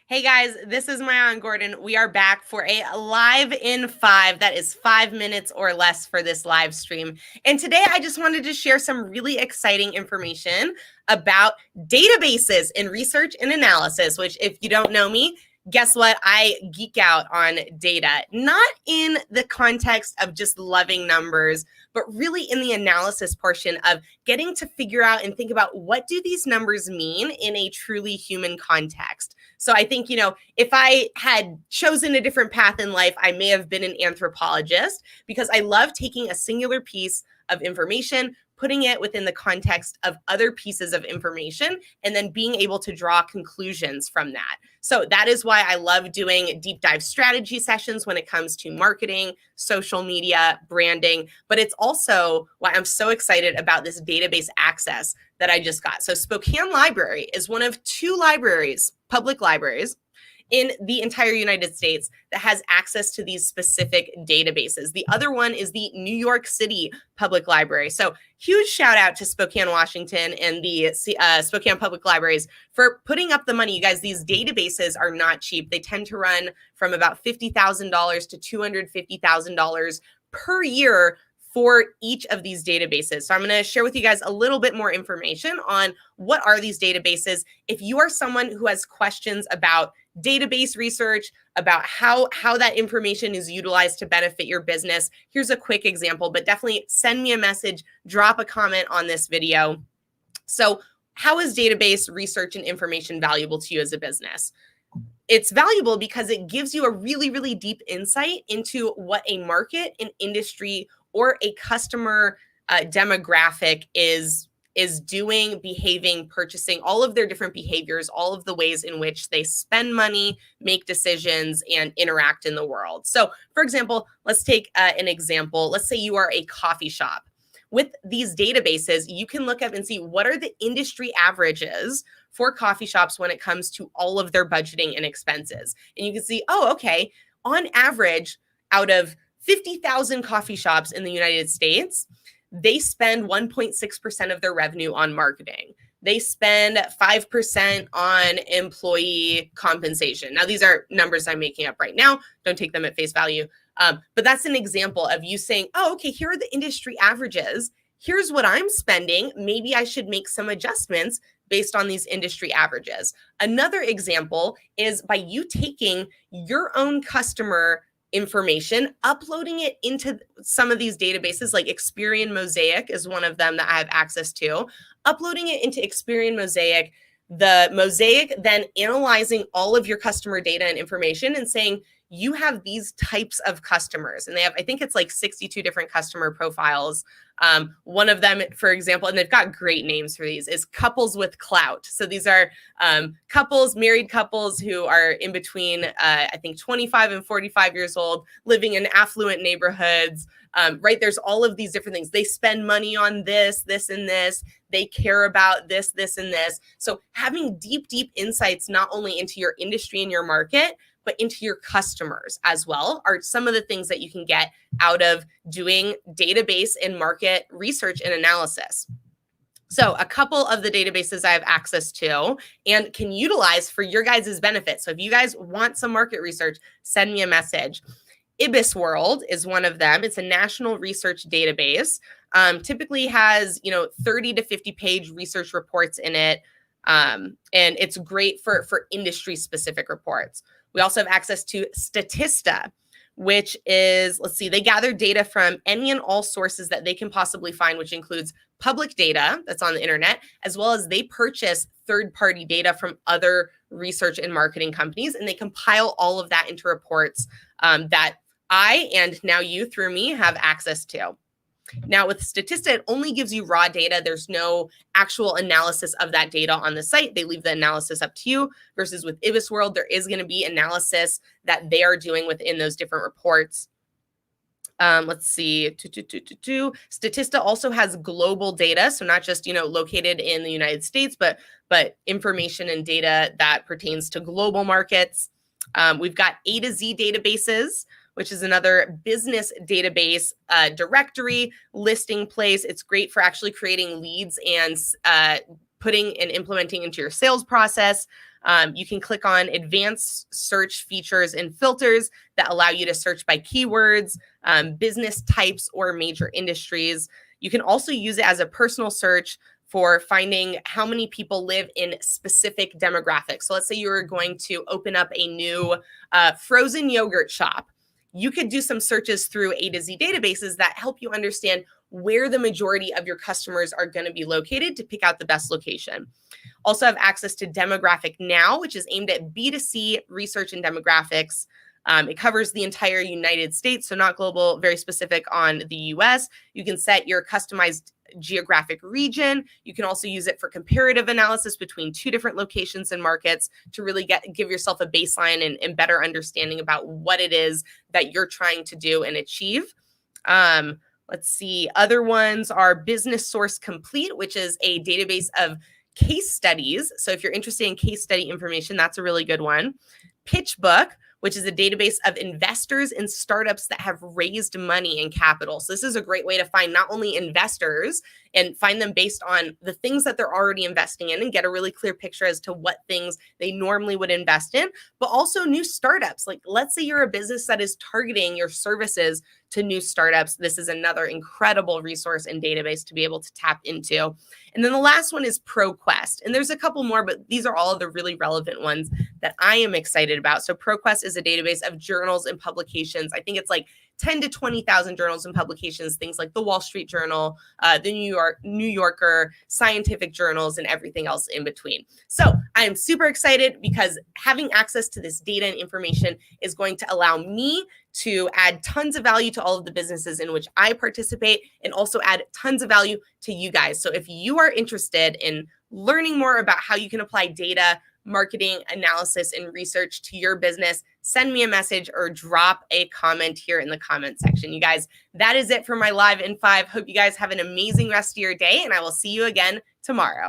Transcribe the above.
Hey guys, this is Maya Gordon. We are back for a live in 5. That is 5 minutes or less for this live stream. And today I just wanted to share some really exciting information about databases in research and analysis, which if you don't know me, guess what? I geek out on data, not in the context of just loving numbers, but really in the analysis portion of getting to figure out and think about what do these numbers mean in a truly human context. So I think, if I had chosen a different path in life, I may have been an anthropologist because I love taking a singular piece of information, putting it within the context of other pieces of information, and then being able to draw conclusions from that. So that is why I love doing deep dive strategy sessions when it comes to marketing, social media, branding, but it's also why I'm so excited about this database access that I just got. So Spokane Library is one of 2 libraries, public libraries, in the entire United States that has access to these specific databases. The other one is the New York City Public Library. So huge shout out to Spokane, Washington and the Spokane Public Libraries for putting up the money. You guys, these databases are not cheap. They tend to run from about $50,000 to $250,000 per year for each of these databases. So I'm going to share with you guys a little bit more information on what are these databases. If you are someone who has questions about database research, about how that information is utilized to benefit your business, here's a quick example, but definitely send me a message, drop a comment on this video. So how is database research and information valuable to you as a business? It's valuable because it gives you a really, really deep insight into what a market, an industry, or a customer demographic is doing, behaving, purchasing, all of their different behaviors, all of the ways in which they spend money, make decisions, and interact in the world. So, for example, let's take an example. Let's say you are a coffee shop. With these databases, you can look up and see what are the industry averages for coffee shops when it comes to all of their budgeting and expenses. And you can see, oh, okay, on average, out of 50,000 coffee shops in the United States, they spend 1.6% of their revenue on marketing. They spend 5% on employee compensation. Now, these are numbers I'm making up right now. Don't take them at face value. But that's an example of you saying, oh, okay, here are the industry averages. Here's what I'm spending. Maybe I should make some adjustments based on these industry averages. Another example is by you taking your own customer information, uploading it into some of these databases like Experian Mosaic is one of them that I have access to, uploading it into Experian Mosaic, the Mosaic then analyzing all of your customer data and information and saying, you have these types of customers. And they have, I think it's like 62 different customer profiles. One of them, for example, and they've got great names for these, is couples with clout. So these are couples, married couples who are in between, I think, 25 and 45 years old, living in affluent neighborhoods, right? There's all of these different things. They spend money on this, this, and this. They care about this, this, and this. So having deep, deep insights, not only into your industry and your market, but into your customers as well, are some of the things that you can get out of doing database and market research and analysis. So a couple of the databases I have access to and can utilize for your guys' benefit. So if you guys want some market research, send me a message. Ibis World is one of them. It's a national research database. Typically has, 30 to 50 page research reports in it. And it's great for industry specific reports. We also have access to Statista, which is, they gather data from any and all sources that they can possibly find, which includes public data that's on the internet, as well as they purchase third-party data from other research and marketing companies, and they compile all of that into reports that I, and now you through me, have access to. Now with Statista, it only gives you raw data. There's no actual analysis of that data on the site. They leave the analysis up to you, versus with Ibis World, there is going to be analysis that they are doing within those different reports. Let's see. Statista also has global data. So not just, located in the United States, but information and data that pertains to global markets. We've got A to Z databases, which is another business database directory listing place. It's great for actually creating leads and putting and implementing into your sales process. You can click on advanced search features and filters that allow you to search by keywords, business types, or major industries. You can also use it as a personal search for finding how many people live in specific demographics. So let's say you were going to open up a new frozen yogurt shop. You could do some searches through A to Z databases that help you understand where the majority of your customers are going to be located to pick out the best location. Also have access to Demographic Now, which is aimed at B2C research and demographics. It covers the entire United States, so not global, very specific on the US. You can set your customized geographic region. You can also use it for comparative analysis between two different locations and markets to really give yourself a baseline and better understanding about what it is that you're trying to do and achieve. Let's see. Other ones are Business Source Complete, which is a database of case studies. So if you're interested in case study information, that's a really good one. PitchBook, which is a database of investors and startups that have raised money and capital. So this is a great way to find not only investors and find them based on the things that they're already investing in and get a really clear picture as to what things they normally would invest in, but also new startups. Like let's say you're a business that is targeting your services to new startups. This is another incredible resource and database to be able to tap into. And then the last one is ProQuest. And there's a couple more, but these are all of the really relevant ones that I am excited about. So ProQuest is a database of journals and publications. I think it's like 10 to 20,000 journals and publications, things like the Wall Street Journal, the New Yorker, scientific journals, and everything else in between. So I am super excited because having access to this data and information is going to allow me to add tons of value to all of the businesses in which I participate and also add tons of value to you guys. So if you are interested in learning more about how you can apply data, marketing, analysis, and research to your business, send me a message or drop a comment here in the comment section. You guys, that is it for my Live in 5. Hope you guys have an amazing rest of your day, and I will see you again tomorrow.